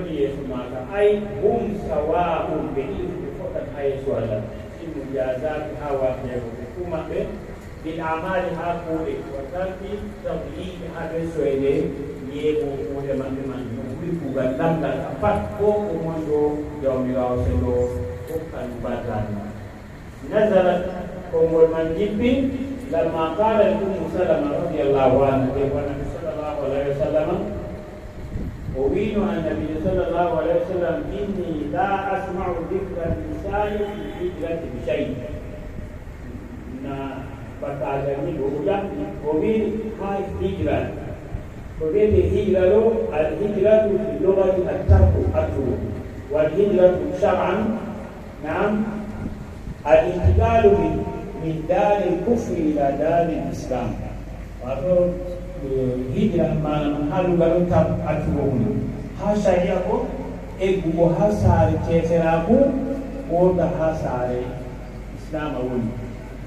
wodi maka ay hum sawa'un be fokat ay suala ibu jazat hawa ne kuma be bil amali ha ko be wakati tabi hade soede yebo ko de man ku galam da pat ko mondo jawmirawo sendo ko kan badan nazalat ko man jibbi lamma qala ummu salama radhiyallahu anha wa nabi sallallahu alaihi wasallam وبين النبي صلى الله عليه وسلم إني لا أسمع ذكر النساء في الهجرة بشيء. Pertanyaan ini ulang. Wabin hai hijrah. Wabin hijrah al-hijrah di lugat al-tarku atu. Wal-hijrah syar'an nam al-intiqal min dar al-kufri ila dar al-islam. Atau hijrah mana halu garu tab atuwuni ha sharia ko e gumo ha sare ceteraku ko da ha sare islam wuni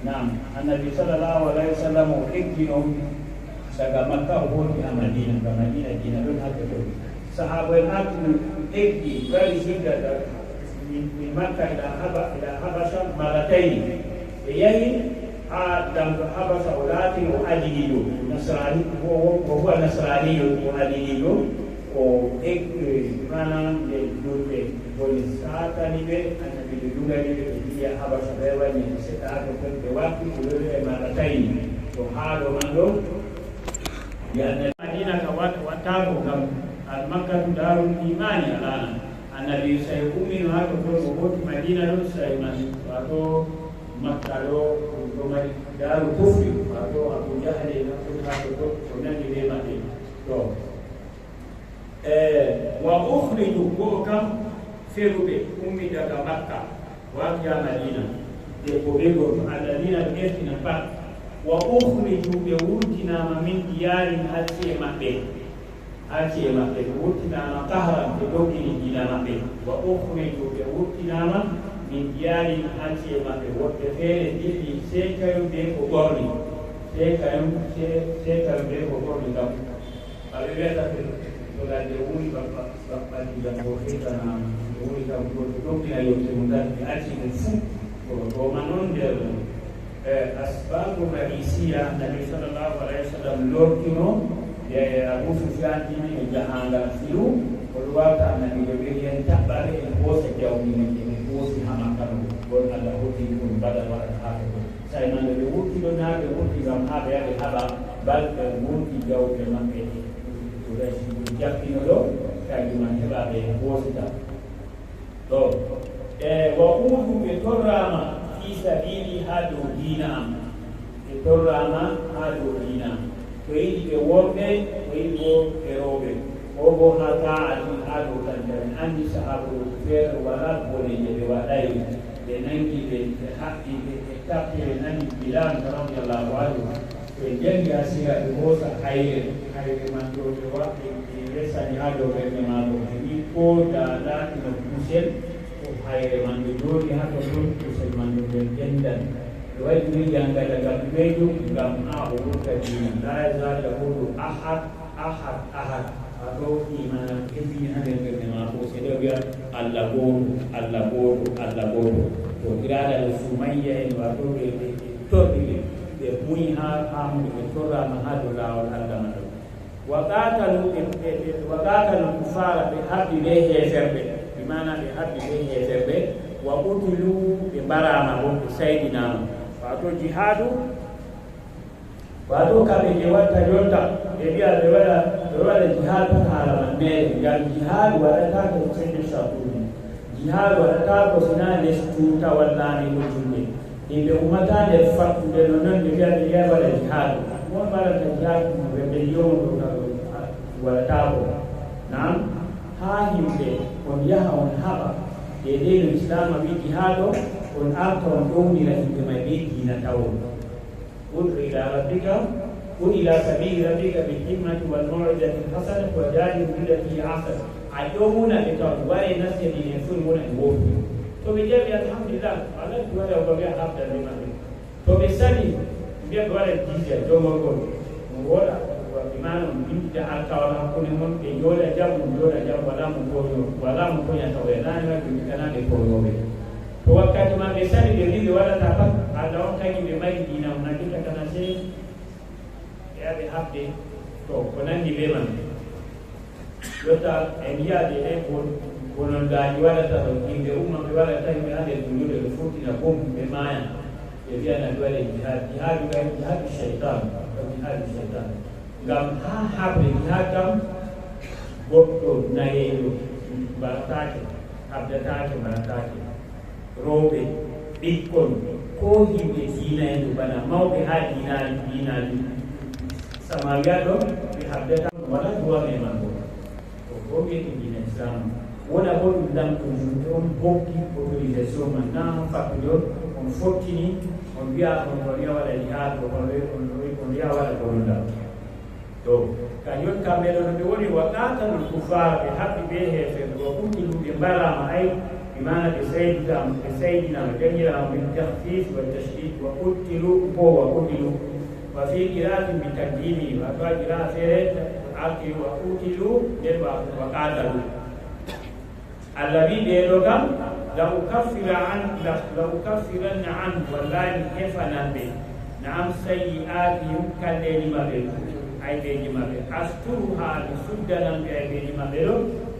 nam annabi sallallahu alaihi wasallam ikino daga makka ko di madina ga madina dina don haka to sahabai hatu ikki bari hijra min makka ila habasha maratayn yayi دم حبس أولادي وأجيله نصراني وهو نصراني وأجيله وإك mana dulu boleh saat ni be anda dulu lagi dia habas lewa ni setar ke waktu dulu maratai to halo mando ya Madinah ka wataru kam al Makkah darul iman alana annabi sai ummin hako ko Madinah lo sai man wato Makkah lo rumah daru kufri atau Abu Jahal yang itu kemudian dilemati to wa ukhriju kam firube ummi daga Makkah wa ya Madinah de pobego adalina ketina pa wa ukhriju bi wutina min diyarin hati mabbe wutina na qahran de dogi dina mabbe wa ukhriju bi wutina min diyarin hati mabbe wote fere dili sekayu be ko gorni sekayu be ko gorni dam alibeta to la de uni bapa di da ko feta na uni da ko dogi ayo te mundan di ati fu ko manon de asbabu raisia nabi sallallahu alaihi wasallam lokino ya Abu Sufyan ini jahanga filu ko wata nabi be yen tabare ko se jawmi ni wosi hamakano gon Allah hoti kun badal wa haako sai man de wuti do na de wuti gam habe ya haba bal wuti jaw de man e to reshi jakki no do kai man heba be wosi ta to wa udu be torrama fi sabili hadu dinam e torrama hadu dinam to yi be worbe ko yi go erobe obo hata adu tanjani andi sahabu fer wala bole je wadai de nangi de haki de tapi nangi bilan radhiyallahu anhu ke jengi asira de hosa haire mando de wa de resa ni ado be mando ni ko da no kusel ko haire mando do ni hato do kusel mando de jendan wai ni janga daga beju gam a ho ka ni la za la hu ahad atau iman ini ada yang kenapa saya dia Allah bodoh to kira ada Sumayyah yang waktu itu dia punya ham di Torah mahadu lawan Allah madu wakatalu kufara bihadi lehi serbe di mana bihadi lehi serbe wa qutilu bi barama wa sayyidina waktu jihadu waktu kami jawata jota dia lewala jihad halaman ne ya jihad wanataka kusema sabuni jihad wanataka kusina destuta wallani mujumbe ndio umatane faktu de nonon dia wala jihad mo mara jihad rebellion wanataka nam hahimbe on yaha on haba dede Islam bi jihado on akon doni la hikma bi na tawo udri ila rabbika وإلى سبيل ربك بالحكمة والموعظة الحسنة وجادل بالتي هي أحسن. أيومنا بتوالي الناس اللي يفهمون الوقت. فبجاب الحمد لله على الدوالي وبيع حفظ المال. فبالسني بيع دوالي الجيزة جوم الكل. ولا bimano min da alkawala ko ne mon be yola jabu wala mo ko ya tawe na ne ko kana be ko yobe to wakati ma be sari be ri wala ta pa ala on kay be mai dina na kita kana se ya be habde to ko nan di be man yota endia de ko konon gaji wala ta to kinde umma be wala ta be ade dulu de futi na bom be maya e via na dole jihad syaitan gam ha be jihad gam goddo na yeyo baratake abdatake baratake robe bikkon ko himbe dina en bana mawbe ha dina samaga do be habdata wala duwa me mango ko be dina islam wala ko dam ko on bokki autorisation maintenant fakudo on fotini on biya on riya wala jihad on riya wala bonda to kanyon kamelo no woni wakata no kufar bi habi behe fe wa kuntu bi barama ay bimana bi sayyidina jamira min takhfif wa tashdid wa qutilu wa qutilu wa fi qira'atin bi taqdimi wa qira'a fere aqi wa qutilu wa qatalu الذي بيروكم لو كفرن عنه والله كيف نبي نعم سيئاتهم كالليل مبيل أي بيجي مبيل أسترها بسدنا بيجي مبيل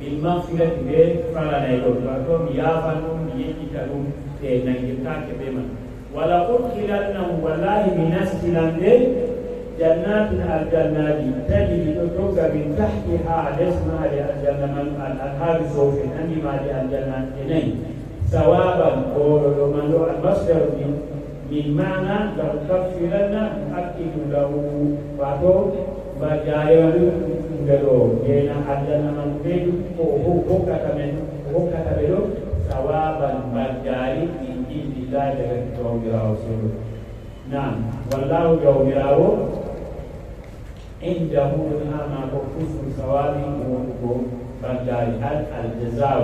بالمغفرة بيل فلا نيلون وكم يافنون يجتلون نجتاك بمن ولا أدخلنهم والله بنسلنا بيل جنات الجنات تجري تطلق من تحتها اسمها للجنة الأنهار صوفي أنما للجنات إنين ثوابا ومن المصدر من معنى لو كفرن أكيد له واتو بجاية له جينا الجنة من بيت هو كتبه ثوابا بجاية من دين الله يوم يراو نعم والله يوم يراو عنده ما كفر ثوابه بجاري الجزاء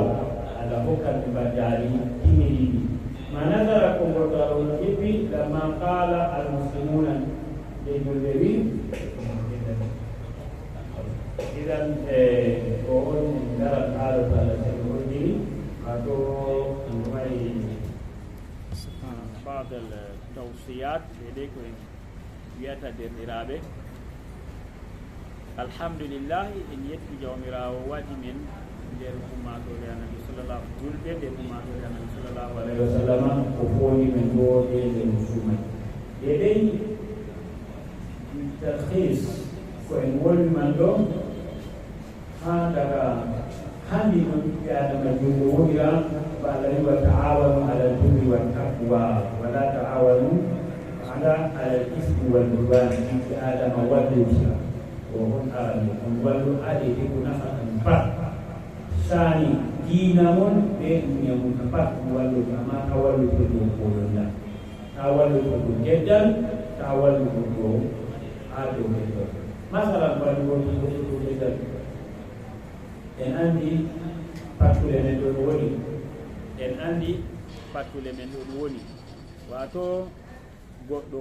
على حكم بجاري كميري ما نظركم وقالوا الكبي لما قال المسلمون للجزائري إذا قول نرى الحالة على سيدي atau بعض التوصيات لديكم ياتا درابه الحمد لله إن يتي جوامرا وادي من دير كما دور النبي صلى الله عليه وسلم دير كما دور النبي صلى الله عليه وسلم كفوني من دور المسلمين يدي ترخيص وإن ولي من دور هذا هذه من كان مجنون فالذي وتعاونوا على البر والتقوى ولا تعاونوا على الإثم والعدوان في آدم والدنيا وهم أرادوا ولو أدري نفعا بعد ثاني دينهم بين يوم بعد ولو ما تولوا بدون تولوا جدا تولوا بدون أدو جدا مثلا ولو بدون جدا en andi patule men ɗon woni en andi patule men ɗon woni wato goɗɗo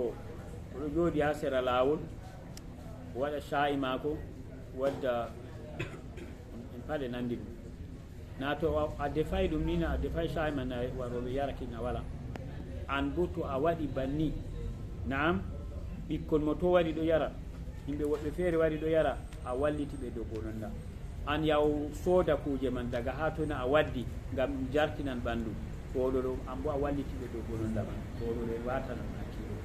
oɗo jooɗi ha sera laawol waɗa sha'i maako wadda en paɗe nandi ɗum na to a defay ɗum ni na a defay sha'i man na waroɓe yara kina wala an bo to a waɗi banni naam ɓikkon mo to waɗi ɗo yara yimɓe woɓɓe feere waɗi ɗo yara a walliti ɓe dow bononda an yaw sooda kuje man daga ha tona a waddi ngam ɗum jartinan ɓanndu oɗo ɗo an bo a wallitiɓe dow bononda man oɗo ɗe watanan hakkilo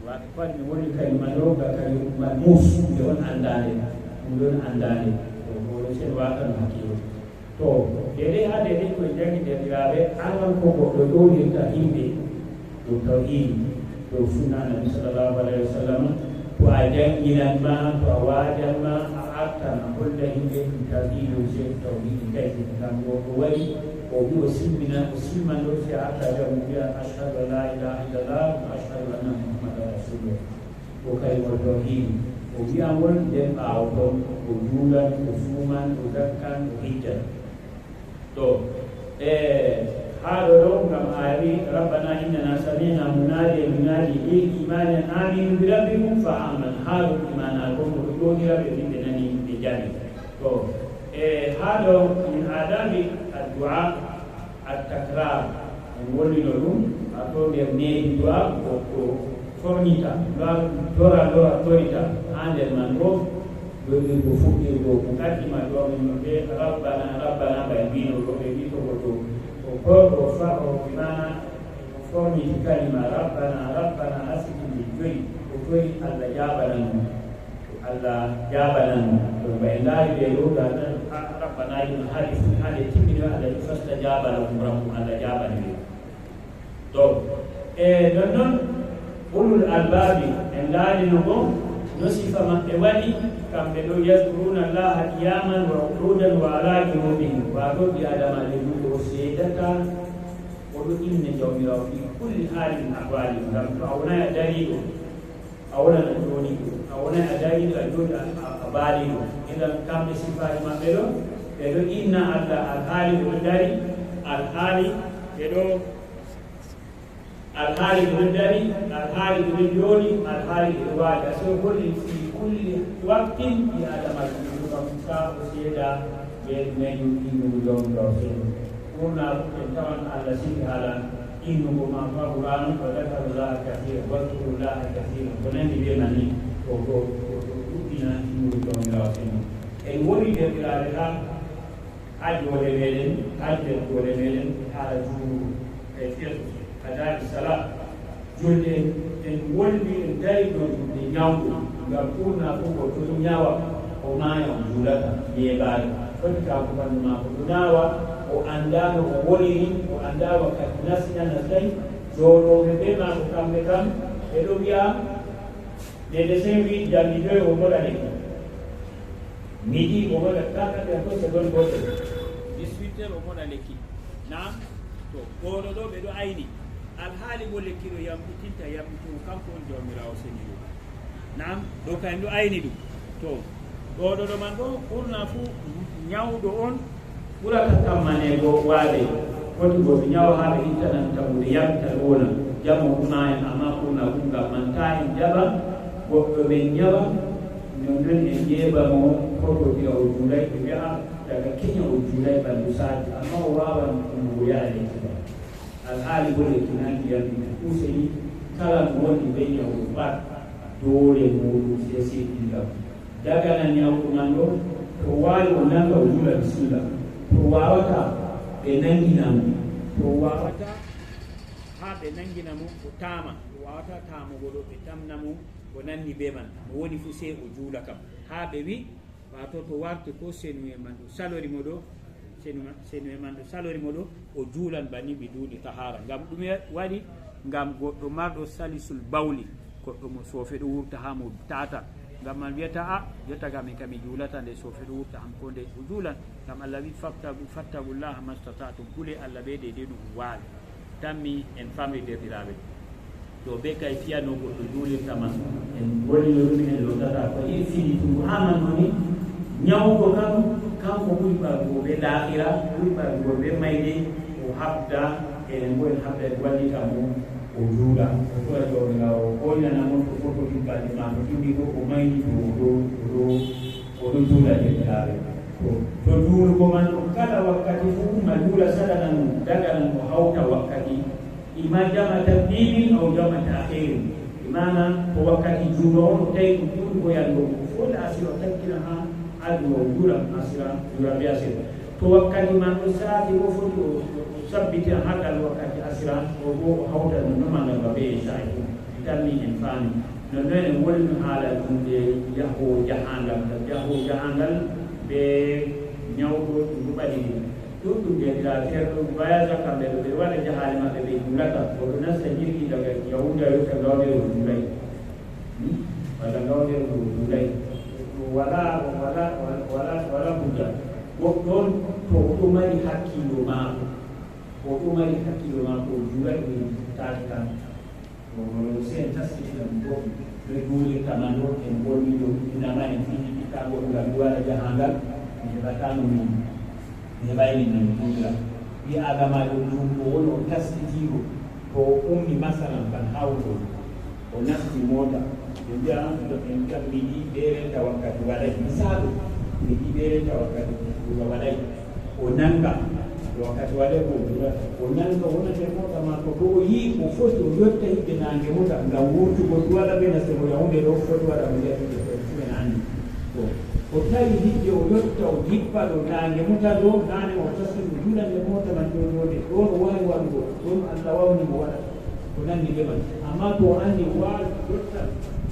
wata koani mi woni kadi manoga kadi musude on andade ɗum ɗon andade oɗo sen watano hakkilo to dede ha dede koye jangi derɗiraɓe alan ko goɗɗo ɗoɗirta yimɓe dow tawhid dow sunna nabi sallllahu alayhi wa sallam to a janginan ma to a wajan ma a artan a holla yimɓe ɗum tawhido se tawhidi kayfi ngam ɗo ko waɗi o wi o simman ɗo si a arta jam wiya ashhadu an la ilaha illallah wa ashhadu anna muhammadan rasulullah o kadi o tawhidi o wiyan won nden ɓaawo toon o juulan o suuman o zakkan o hijjan to ha هذا لهم كما ربنا إننا سمعنا مناديا ينادي للإيمان أن آمنوا بربكم فآمن هذا الإيمان أقوم بدون ربكم بنني بجانب هذا من آداب الدعاء التكرار نقول لهم أقول يبني الدعاء فورنيتا دورا توريتا عند المنروف بفوق مقدمة ربنا بيبين وبيبين وقول بمعنى فورني كلمة ربنا أسكن بالجوي وجوي الله جابنا وبين لا يقول ربنا ينهارف هذا تبين هذا فاستجاب لهم ربهم الله جابنا طب دون أولو الألباب إن لا لنقوم نصف من إواني كم بدو يذكرون الله قياما وقعودا وعلى جنوبهم وأقول بآدم لنقول وسيدك ولو إن جومي في كل حال من أحوالهم أولا يدريد أولا نجوني أولا يدريد أجود أبالي إذا كم بصفات ما بدو إن الله الحالي والداري الحالي بدو الحالي بالدري الحالي بالجولي الحالي بالواجع كل في كل وقت في هذا المكان وسيدا بين يوم يوم راسين كنا كنتم على سيد على إنه ما فقران وذكر الله كثير واذكر الله كثير ونني بينني وقوتنا إنه يوم راسين الولي بالله حج ولمن حج ولمن على جور كثير هذا الصلاة جل إن ولي دايد نياو يكون فوق نياو وما يوجد يبال فتكا كمان ما كناوا وأندانو ولي وأنداو كناسنا نسي جورو بما كم إلوبيا لدسين في جامدة ومولا نيكا ميدي ومولا كاكا تكو سبون بوتو ديسويتر ومولا نيكي نعم تو كورو دو بدو عيني alhaali wolle kiro yambutinta yambutu kanko on jawmirawo seniyo nam ɗo kayen ɗo ayni ɗum to ɗoɗo man ɗo ɓurna fuu ñawɗo on ɓurata kammanego waade woti goɓe ñawa ha ɓe ittanan tamude yamta wona jamo huma en amma ɓurna fu ngam man ta en jaɓa goɗɗo ɓe ñawa non en ƴeeɓa mo koto wiya o juulay ɓe wiya daga keña o juulay ɓanndu saadi amma o wawan ɗum o yaha lekkiba alhaali bolle kinaki yamina useni kala woni be nyawdo bat dole muɗum se seɗɗinɗam dagana nyawdo man ɗo to wawi o nanga o jula bisimilla to wawata ɓe nanginamo to wawata ha ɓe nanginamo o tama o wawata tamugo ɗo ɓe tamnamo ko nanni be man mo woni fu se o juula kam ha ɓe wi wato to warte ko senue man ɗo salori mo ɗo senue man ɗo salori mo ɗo o juulan banni ɓe duuɗi tahara ngam ɗume waɗi ngam goɗɗo marɗo salisul bawli goɗɗo mo soofe ɗo wurta ha mo tata ngam man wiyata a yettaga min kami juulata nde soofe ɗo wurta hanko nde o juulan ngam allah wi fattagullaha mastatatum kule allah ɓe de ɗum waawi tammi en famri derɗiraɓe to be kay fiyano goɗɗo juulirta man en wolinorumi en lotata ko irfini tum haman noni ñawgo kam kanko ɓuri ɓargo ɓe laahira ɓuri ɓargo ɓe mayde o habda enen bo en habda en wallita mo o juula o toa jawmirawo o ɓoynanamo to foto ɗimbalɗe ma to ɗimɗi ko o mayni to oɗo juula derɗiraɓe to juulugo man kala wakkati fof ma juula saɗanan daganan o hawta wakkati ima jama tabdilin aw jama tahirin imana ko wakkati juulo on o tawi ɗum juulgo yango fof la asira o takkina ha addu o juula asira juula be asira to wakkati man o saati o foti o sabbitina hakkal wakkati asira o bo o hawta no nomangal ba ɓe sa'i tanni en faami non noon en wolno haala ɗum de yaho jahangal ɓe ñawɗo ɗum ɗuɓaɗini ɗum ɗum ƴettira ceerɗo voyage kamɓe ɗo ɓe waɗa jahaale maɓɓe ɓe juulata oɗo nasta jirgi daga yahuda yotta gawdere o juulay walla gawdere o juulay wala hujja goɗɗon to oɗo mari hakkilo maako o juulay ɓe taati tan se en taskitina ɗum ɗo ɓe juulirta man ɗo en bolmiɗo inama en fiji ɓittago ɗum ngam ɗi waɗa jahangal mi heɓatano min mi heɓaymin no mi juulira bi adama do ko wono tasditigo ko ummi masalan ban hawdo o nasti mota ndia en kam midi bere ta wakkati walay misalu midi bere ta wakkati ko walay o nanga wakkati walay ko o nanga wona te mota ma ko do yi ko foto yotta hidde nange mota ngam wurtu ko wala be na se mo yawnde do foto wala be nani ko o tawi hidde o yotta o jippa do nange mota do nane o tasiri julande mota man do do de do wawi wango don Allah wawni mo wala ko nandi be man amma to andi wa yotta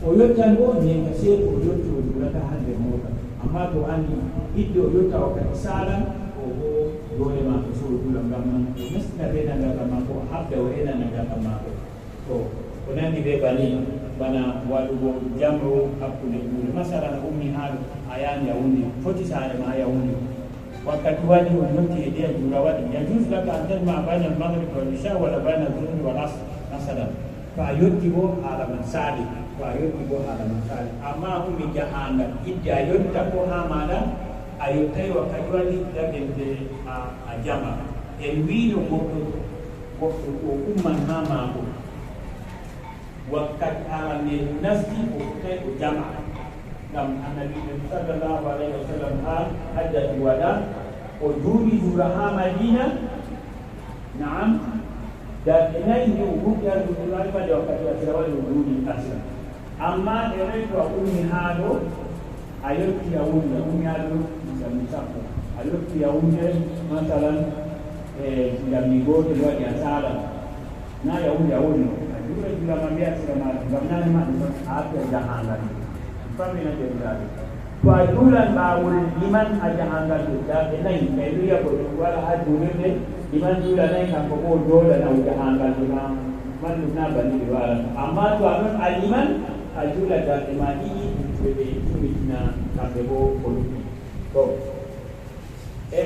o yottan o ne ka se o yotto o julata hande mota amma to andi hidde o yotta o kadi salan o dole ma ko so julam gam man o mesna be nanga gam ko habbe o ena nanga gam ko to ko nandi be bani bana waɗugo jamro hakkude ɗuure masalan ummi haɗo a yaani a wundi foti saare ma ya wundi wakkati waɗi on yotti e ɗiya juura waɗi yajus laka an tanma bayna almagrib wal isha walla bayna alzuhri wal asr masalan to a yotti bo haala man saali to a yotti bo haala man saali amma ummi jahangal idde a yotta ko ha maɗa a yottayi wakkati waɗi dagende a jama en wiino goɗɗo o umman ha maako wakkati arande nasti o tay o jama ngam annabi sallallahu alaihi wasallam ha hajjati wada o duuɓi juura ha madina naam darɗe nayi nde o huɗɗi arde juurani fade wakkati wasira waɗi o duuɓi asira amma e rey to a ummi haa ɗo a yotti a wunde a ummi haa ɗo jammi sappo a yotti a wunde masalan e jammi gotel waɗi a salan na ya wunde a wonno juura juulama mbiya sira maɗa ngam nane ma ɗum a arta jahangal famina jebiraɓe to a juulan ɓawol liman a jahangal ɗo darɗe nayi ɓe wiya ko ɗum waɗa ha juulirde liman juula nayi kanko bo joolanaw jahangal ɗo ma mallum na banni ɓe walata amma to a ɗon a liman a juula darɗe ma ɗiɗi ɓe ɓe tumitina kamɓe bo ko ɗuɗɗi to e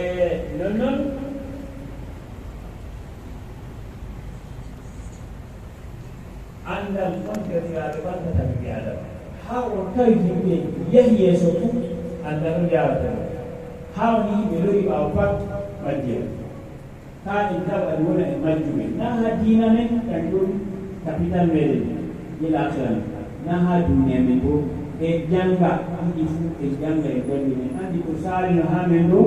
nonnoon andal konteriraɓe ɓantata ɓe adama ha o tawi yimɓe yahi yeeso fuu andal no jawata ha woni yimɓe lori ɓawo pat majjel ha en taɓani wona e majjuɓe na ha diina men kanjum capital meɗen ilakiran na ha duniya men ɗo e janga ɗiɗi fuu e janga e golle men andi ko salino ha men ɗo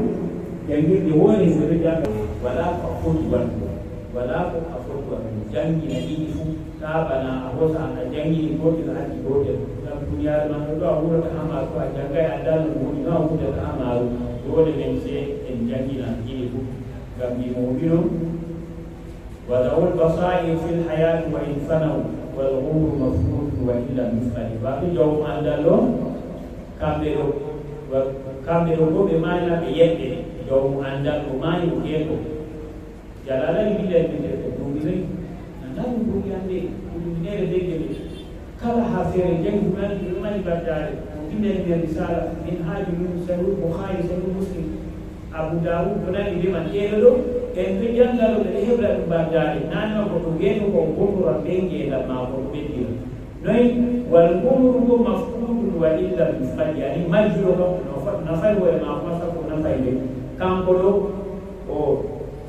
jangirde woni ɓeɗo janga wala ko a foti waɗugo wala ko a foti waɗugo jangina ɗiɗi fuu taɓana a hosa a jangini gotel haɗi gotel gam duniyare man ɗo a wurata ha maru a jangay a dal woni no a wurata ha maru dole men se en jangina ɗiɗi fuu gam mbimo wino wadawol basair fi lhayati wa in fanaw walghuru mafrudu wa illa mifali waɓe jawmo andal o kamɓe ɗo bo ɓe maynaɓe yeɗɗe jawmo andal o mayi o ƴeeko jalalayi mbiɗenɓe ɗumɗiray nanu ɗum yande ɗumɗinere deygele kala ha feere jangi ɗum mani baddare o ɗinen nder risala min haaji mum sahih bouhari sahih muslim abou daoud ko nani ndeman ƴeeɗo ɗo en ɓe janngalo ɓeɗe heɓra ɗum baddare nanima ko to geeno ko gonora ɓe ngeeɗam ma ko ɗo ɓeddira noyi wal gomru ngo mafkudun wa illa mifadi yani majjuro kam nafay woye ma masa ko nafay nde kanko ɗo o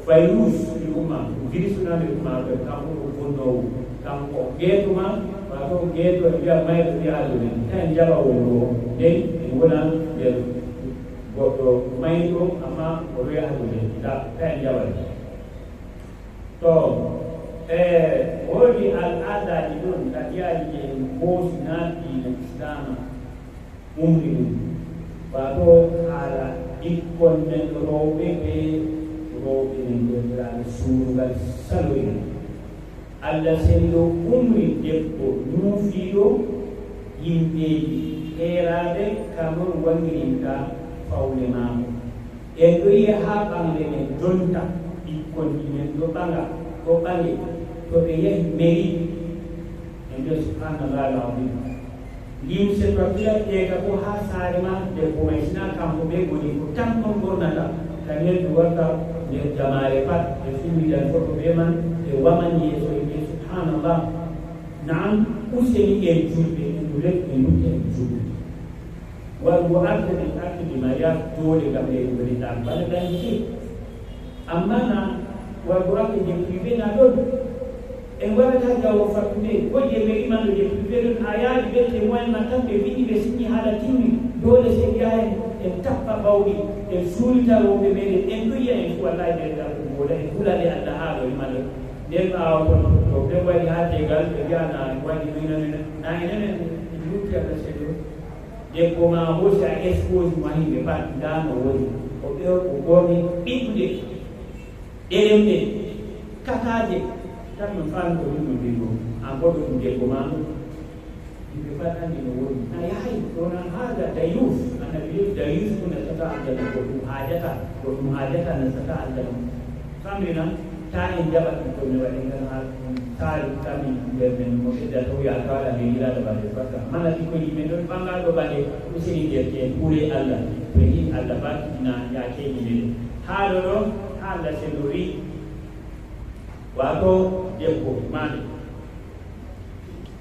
fayrus ɗi umma girisunade umma ɓe kanko ɗo bonnowo kanko geetuma wato geeto e wiya mayɗo wiyaɗo men tan jaɓa wonɗo nden en wona nder goɗɗo mayɗo amma o wiyaɗo men tan jaɓa to woodi al'adaji ɗon kadiyaji je en hoosi naatɗiino islama umri ɗum wato haala ɓikkon men rowɓe ɓe rowɓe men jomiraɓe suurungal saloyno allah senɗo umri debbo nuufiiɗo yimɓeji heeraɓe kamon wangirinta fawle maako en ɗo yiya haa ɓangle men jonta ɓikkonji men ɗo ɓaga ɗo ɓage to ɓe yahi mairie en nder subhanallah alazim limse to fiyaƴƴeeka ko haa saare ma debbo may sina kanko ɓe goni ko tan on ɓornata kañen ɗum warta nder jamaare pat ɓe filmidan foto ɓe man ɓe waman yeeso e ɓe subhanallah naam useni en julɓe en ɗulet ɓe nutta en julɓe wargo arde ɓe ma ya doole gam ɓe ɗuɓeɗe ɗan bala ɗan ke amma na والبراك يجيبين على إن وقتها جاوا فتنين وجه بإيمان يجيبين آيات بيت وين ما تم بيني بسني على تيمي دول سيجاي تبقى باوي السول تلو بمن إنتويا إن والله جل وعلا كل اللي أنت هذا المال دل أو problem wali hati gal bejana wali mina na ina lukia na sedo de koma hosa expose mahi be ba dano wali o goni bibde dembe kataje tan no fan ko dum bigo an ko dum de koma be ba tan ni wali na yahi dona hada dayus ana bi dayus kuna saka anda ko hajata na saka anda famina ta in jaba ko ne wali kan tari kami bermen mungkin jatuh ya kala bila ada balik pasal mana tiko di menur bangga do balik usini dia ke pure Allah pergi Allah bagi na ya ke ni halo hala seluri waktu dia ko mali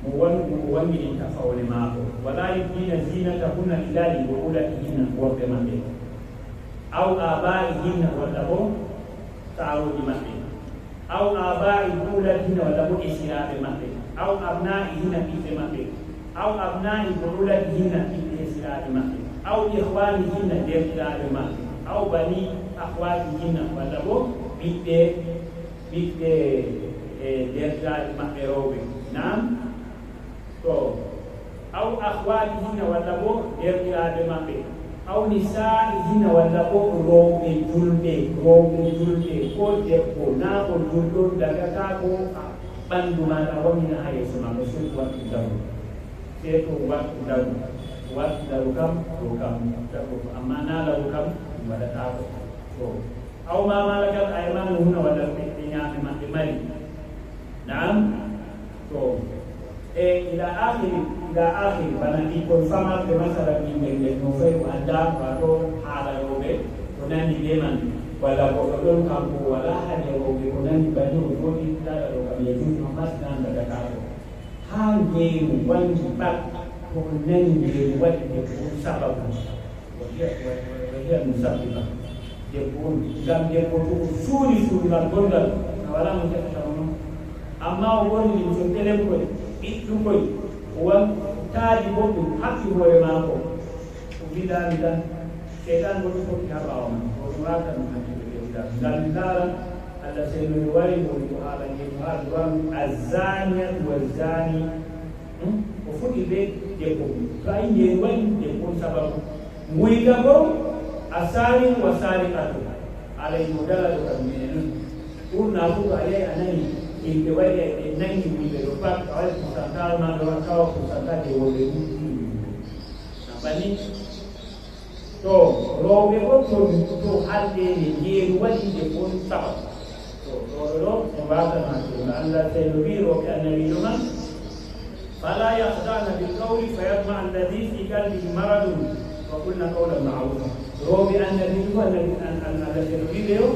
muwan min tafawul ma'o wala yudina zinatahunna illa li bu'ulatihinna wa kamande au abaihinna wa lahu ta'awudi ma'in أو آباء بولدهن ولو إسراء بمحبه أو أبنائهن في بمحبه أو أبناء بولدهن في إسراء بمحبه أو إخوانهن في إسراء بمحبه أو بني أخواتهن ولو بيت إسراء بمحبه نعم أو أخواتهن ولو إسراء بمحبه أو نسائهن ولو روب جلبه ko debbo na ko julɗo daga ta ko ɓanndu maɗa wonina ha yeeso ma ko surtout wattu daru se to wattu daru kam ɗo kam dago amma na laru kam waɗata ko to aw ma malakat aymanuhunna walla ɓe ñaame maɓɓe mari naam to e ila akhiri bana ɗi kon famarɓe masala yimɓe ɓe no fayi ko anda wato haalaroɓe ko nandi ɓe man wala ko don kampo wala hade ko be ko nan bani ko di dala do kam yeju no masdan daga kawo hange wangi pak ko nan be wadi ko sababu ko ya musabba de ko gam de ko suri lan gondal wala mo ta tawono amma o woni ni so tele ko ittu ko wan taadi ko hakki hore ma ko bida setan ko ko ka bawo ko waka Zalindara ala seluruhai mulimu ala nyemuhaduan azania wazani ufuki be depo kai nyeruhai depo sababu muigabo asari wasari atu ala imudala dokamenu una kuka ale anani ilewale enangi miberopa kawai kusantara mandoa kawa kusantara wole nabani to robe ko to halde ni yeru wadi de ko sabab to do mbata na to Allah sayyiru bi annabi luma fala yakhdana bil qawli fayatma alladhi fi qalbihi marad wa qulna qawlan ma'rufa robe annabi luma an Allah sayyiru leo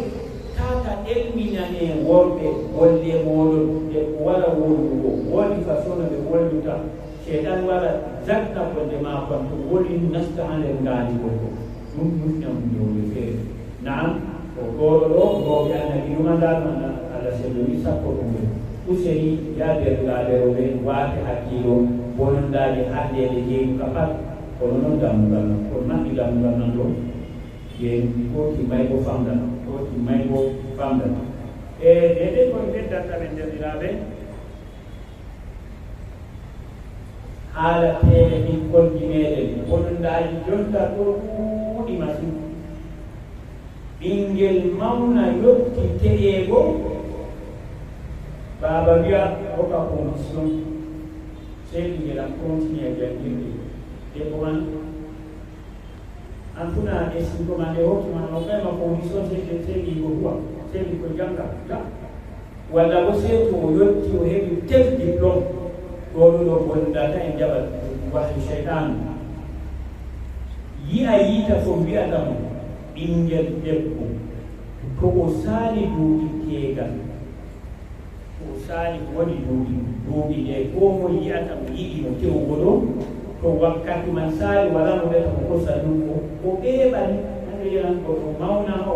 tata elmina ne worbe wolle modo de wala wolu woli fasona be woluta shedan wala zakka ko de ma ko woli nasta ande ngani ko mungkin jauh lebih. Nah, kalau yang lagi rumah dalam ada sebelum sapor umum. Usai ya berlalu oleh wajah hakiro, boleh dari hati lagi kapat. Kalau non dalam korma di dalam lo, yang ko timai ko founder. Dede ko data menjadi labe. Ala tele di kon dimele, boleh dari jonta ko di masuk ingel mauna yotti teego baba via oka condition c'est que la continue à gagner et pour antuna esi komande wotu manopema condition c'est que c'est que janga wala wose to yotti o hebi tel diplôme do bonda ta en jabal wa shaytan yi ayita fo mbi'ata mo ɓingel debbo to o saali duuɓi teegal o saali woni duuɓi ɗe ko mo yiyata mo yiɗi mo tewgo ɗo to wakkati man saali wala mo wiyata mo kosa ɗum ko ɓeeɓani hande yenan ko to mawna o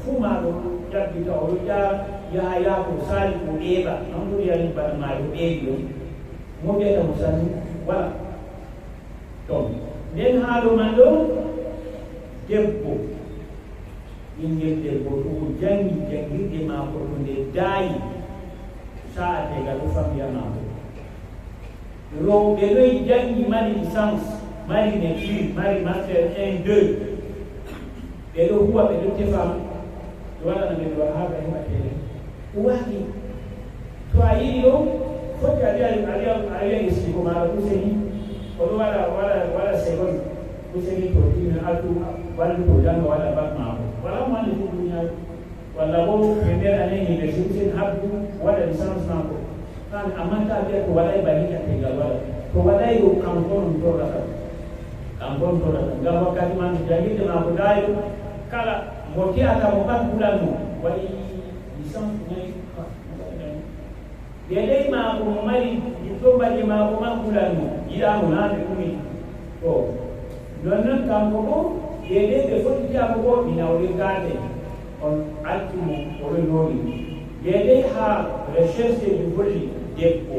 fuu ma ɗo jabbita o ya ko sali ko ɗeeɓa non ɗum yani bana ma yo ɗeeɓi ɗon mo mbiyata mo sanni voilà donc nden haalo man ɗo debbo ɓinngel debbo to o jangi jangirde maako to nde daayi sa'a tegal o fambiya maako rowɓe ɗoy jangi mari licence mari maîtrise mari master 1 2 ɓe ɗo huwa ɓe ɗo tefama ɓe waɗana ɓe ɗo haa ɓe heɓa tele o waɗi to a yiɗi ɗo foti a wiya isliko maɗa useni oɗo waɗa seconde useni to timmi altu wallu to janga waɗa bak maako wala mo andi fof duniyaru walla bo ɓe mbeɗane université useni habdu waɗa licence maako kan amma ta wiya to waɗay banita tegal waɗa to waɗay ɗo kanko ɗum torrata kanko ɗum torrata ngam wakkati man jangirde maako daayo kala mo tiyata mo bat hulanmo waɗi licence nayi ɓeɗey maako mo mari ɗiɗɗombaɗi maako man hulanmo yiɗamo nande ɗumi to nonnon kanko bo ɓeɗey ɓe fottitamo bo minawrirgade on accimo oɗo yoori ɓeɗey ha recherche ji holli debbo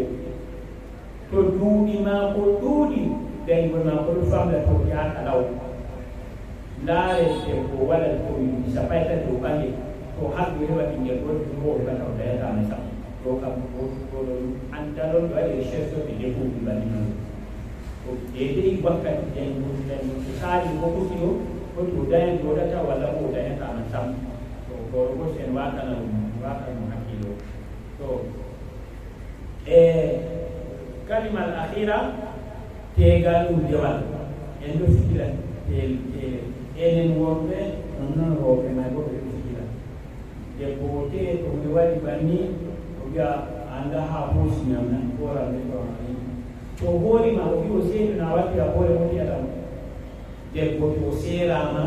to duuɗi maako ɗuuɗi ɓengol maako ɗo famla to yaaka law laare debbo waɗa ko yuɗi sapay tati o ɓange to haɗɗo heɓa ɓinngel goto ɗum o heɓata o dayatama sam to kam oɗo andalon ɓe waɗi recherche ɓe defuɓi bani noon to deydey wakkati janguɗen so saali ko kusi o foti o dayan joɗata walla o dayatama sam to goto goto en watana ɗum hakkilo to kalimal akhira tegal ɗum dewal en ɗo fikira enen wonɓe nonnoon rowɓe may bo ɓe ɗo fikira debbo o tee to nde waɗi banni o wiya anda ha hoosinam nan horamde ɗoani to hoorima o wi o seeduna wattira hoore mo tiyatamo debbo to o seerama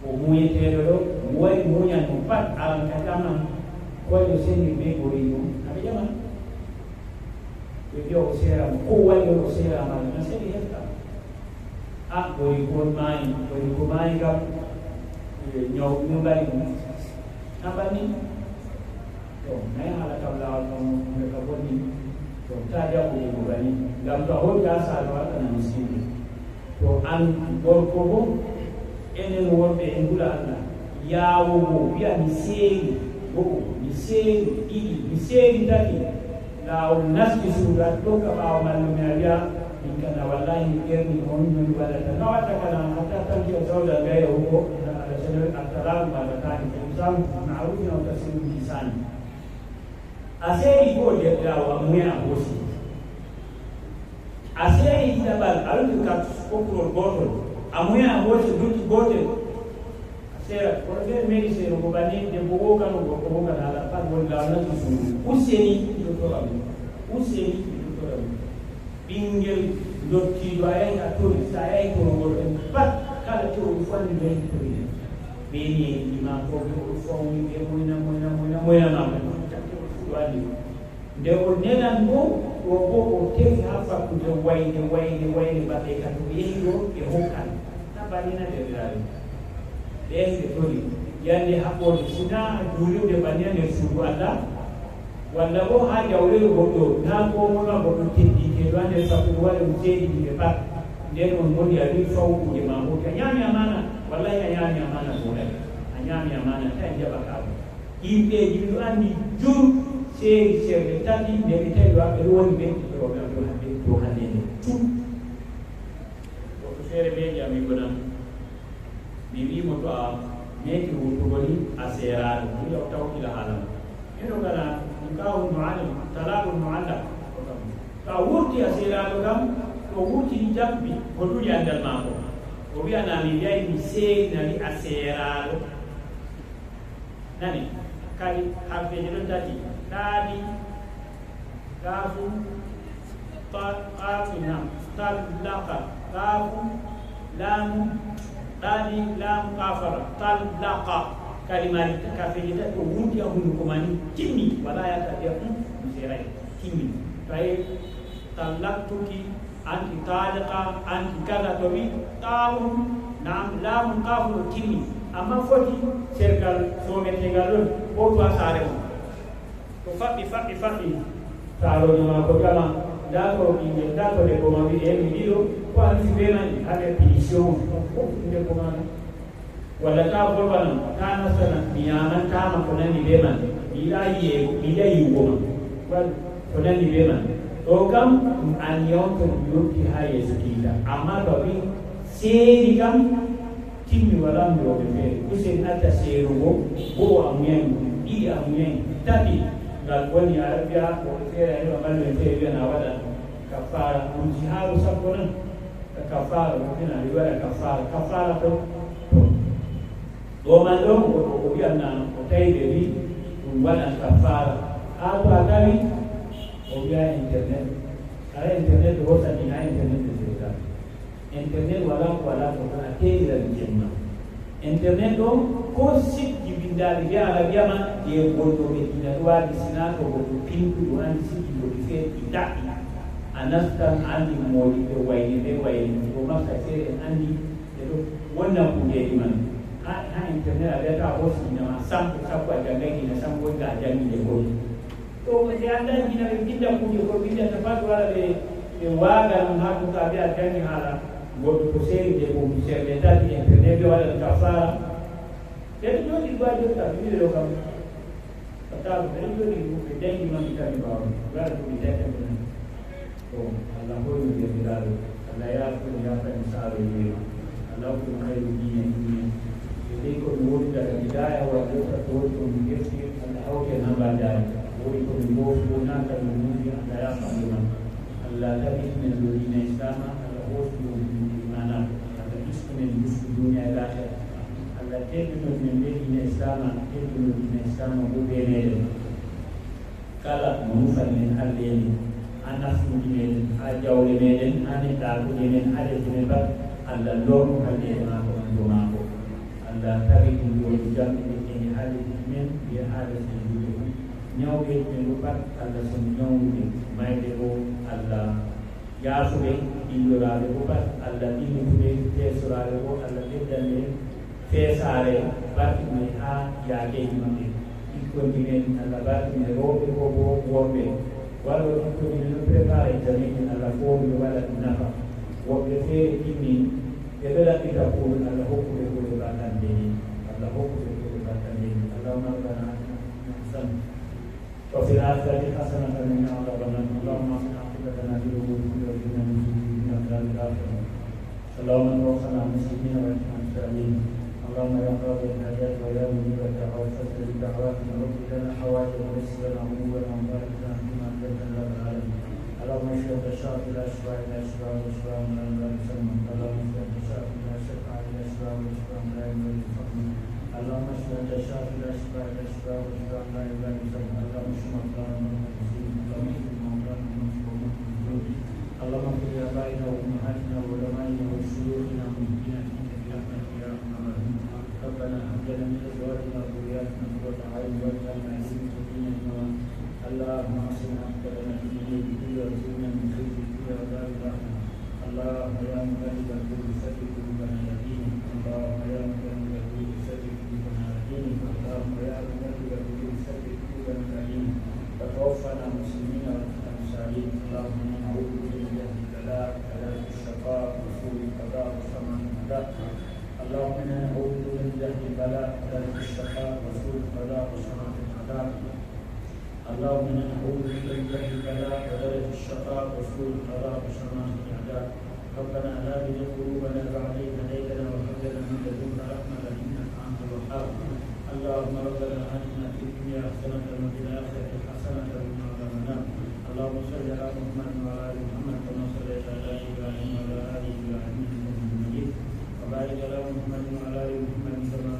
o muyeteɗo ɗo wari muñan mo pat aran ka ƴaman koye o sendir be gorimo aɓe ƴaman ɓe wiya o seerama ko waɗi o seerama na seeɗi hefta a gori kon maayi kam ñaw ɗum mbari ɗum naɓanni to nayi haala kam lawol noe ka bonni to ta jaɓɓude mo bani ngam to a hoɗi a saalo waɗana miskinde to an gorko bo enen wonɓe e ngula allah yaawugo wiya mi seeri go'o mi seeri ɗiɗi mi seeri tati laawol nasdi suudu a ɗokka ɓaawo mallume a wiya min kana wallahi mi ɓerni on non waɗata no watta kana hatta tanki o zawda gayra huko ala sanar attalamu maɗatani imsamu ma'rufin aw tasrifu bisani a seeri goo leɗɗawo a muya a hoosi a seeri ɗiɗaɓal aɗum ka kokkurol gotol a muya a hoosi dutti gotel seera kono feere meeɗi seero ko banni debbo wo kano gorko wo kana haala pat woni laaw natti suudu useni ɗotoramu useni ɗotoramu ɓinngel dottiiɗo a yahi a tori so a yahi torogol en pat kala tewoɗi fo anndi yahi toriɗen ɓeeni e ɗima koɓe oɗo fawni ɓe moynamama ɗo anndi nde o nenan bo ɗo bo o tewi ha fakkude wayne mbaɗɗe kadi o yehi ɗo ɓe hokkan tabanina derɗiraɓe ɓe yahi ɓe tori yande haɓɓode sina juuliwde banniya nder suudu allah walla bo ha jawlel goɗɗo na komono goɗɗo teddike ɗo ande fakkude waɗa ɗum seeɗiɗiɓe pat nden on goni a wi fawkude ma hoti a ñaami amana wallahi a ñaami amana goɗaɗe a ñaami amana ta e jaɓatako yimɓeji ɗo anndi jur seeri serɗe tati nde ɓe tawi ɗo ɓe ɗo woni ɓe ɗoɓe ɗo hande ɗo hande nde tum goɗɗo feere ɓeeji ami gonam mi wimo to a meti wurtugo ni a seeraɗo ɗum o tawkila haalama eno gana nikahul muallim talaqul muallaq to a wurti a seeraɗo kam to wurtini jabbi ko ɗuɗi andal maako o wiyana mi wiyayi mi seerinani a seeraɗo nani kadi harfeje ɗon tati ɗaaɗi kaafu kaafu nam tallaqa kaafu laamu ɗaaɗi laamu kafara tallaqa kalimari kafeje tati o wurti a hunduko mani timmi wala yata ɓe mi seeray timmi tawi tallaqtuki anti taliqa anti kaza to wi qawum nam laamu kafu o timmi amma foti cergal sometegal ɗon o to a saare mum to faɓɓi saarojo ma ko ƴama nda to ɓingel nda to debbo ma wiɗi mi ɗiɗo ko ansi be man haɓe punition fof debbo maɗa walla ta bolwana ta nasana mi yamantama ko nandi be man mi yiɗa yiwgo ma wal ko nandi be man ɗo kam ɗum anion to ɗum yotti ha yeeso kiita amma to wi seeri kam timmi wala mbiroɓe feere usen adda seerugo goo a muyen ɗiɗi a muyen tati ngal woni a rabbiya woɓe feere a heɓa mallumen feere wiyana waɗa kafara ɗum jihaaru sappo nan ka kafara ɗumina ɗi waɗa kafara to ɗo man ɗon o wiyanna o tawiɓe wi ɗum waɗan kafara ha to a tawi o wiya internet ala internet hosani ha internet seeda internet wala ko wala ko a teɗirani jemma internet ɗo ko sikki bindaɗi wiya ala wiyama je gonɗoɓe ina ɗo waɗi sina to goɗɗo pintuɗo andi sikki goɗi feere ɗi daɓɓi a nastan andi moɗi ɓe wayni ɓe wayni o makka feere en andi ɓeɗo wonna kuuɗeɗi man ha internet a wiyata a hosinama sappo a jangakina sappo ga a jangide goɗɗo to ɓe andan hina ɓe binda kuuɗe ko bindata pat wala ɓe waaga ɗum ha ɗum ka ɓe a jangi haala goɗɗo ko seeri de ko serɓe tati internet ɓe waɗa kafara ɓeɗo jooɗi ɗo a jotta wiɗe ɗo kam fataɓe ɓeɗo jooɗi ɓe dangi mami tami mbawa waɗa ɗum ɓe to Allah hoyno derɗiraɗo Allah yaafo yafani saaro yeema Allah ko hayru diine ley ko mi woni daga bidaya wa jota to woni ko mi hefti Allah hawte nambadani woni ko mi mofti wonaka mi mundi Allah yafani man Allah tabit men ɗo diine islama Allah hosɗi o imana Allah istu men jusku duniya e lahiya Allah teddino men ɓe diine islama teddino diine islama bo ɓe meɗen kala mo nufani men halleni anafsuji meɗen ha jawle meɗen ha neɗɗakuji men ha lesdi men pat Allah lornu halleɗe mako anndo mako Allah tawi ɗum woni jamɗe ƴeƴƴeni ha lesdi men wiya ha lesdi juuɗe mum ñawɓe men ɗo pat Allah son ñawnude mayde o Allah yaafuɓe ɗilloraɓe bo pat Allah ɗinnutuɓe tesoraɓe bo Allah ɓeddanɓe feesare barɗume ha yaakeji maɓɓe ikkonji men Allah barɗume rewɓe ko bo worɓe walla ɗum no préparé jamii Allah fof ɓe waɗa ɗum nafa woɓɓe feere timmi ɓe ɓelaɗɗita pour Allah hokkuɓe koɓe battande ni Allah hokkuɓe koɓe battande ni allahumma rabbana atina hasan wa fil akhirati hasanatan wa qina adhaban nar allahumma atina aqibatana fil umuri kulliha wa qina min adhabil akhirah اللهم توفنا مسلمين والمسلمين اللهم يا قاضي الحاجات ويا مجيب الدعوات فاستجب دعواتنا رب لنا حوائجنا ويسر لنا امورنا وبارك لنا فيما علمتنا رب العالمين اللهم اشف الشافي الى شفاء الى شفاء وشفاء من لا يسمى اللهم اشف الشافي الى شفاء الى شفاء وشفاء من لا يسمى اللهم اشف الشافي الى شفاء الى شفاء وشفاء من لا يسمى اللهم اشف مرضانا والمسلمين اللهم اشف موتانا والمسلمين اللهم اغفر لابائنا وامهاتنا وعلمائنا وشيوخنا ومسلمين برحمتك يا ارحم الراحمين ربنا هب لنا من ازواجنا وذرياتنا قرة اعين واجعلنا للمتقين اماما اللهم اصلنا عقبتنا في الدين كله وارزقنا من خير الدنيا وعذاب الاخره اللهم يا مقلب القلوب ثبت قلوبنا على دينك اللهم يا مقلب القلوب ثبت قلوبنا على دينك اللهم يا مقلب القلوب ثبت قلوبنا على دينك وتوفنا مسلمين والمسالمين اللهم نعوذ بك من جهل البلاء وعذاب الشقاء وسوء القضاء وسمع الاداء اللهم انا نعوذ بك من جهل البلاء وعذاب الشقاء وسوء القضاء وسمع الاداء اللهم انا نعوذ بك من جهل البلاء وعذاب الشقاء وسوء القضاء وسمع الاعداء ربنا لا تزغ قلوبنا بعد إذ هديتنا وهب لنا من لدنك رحمة إنك أنت الوهاب اللهم ربنا آتنا في الدنيا حسنة وفي الآخرة حسنة وقنا عذاب النار اللهم صل على محمد وعلى آل محمد كما صليت على إبراهيم وعلى آل إبراهيم إنك حميد مجيد وبارك على محمد وعلى آل محمد كما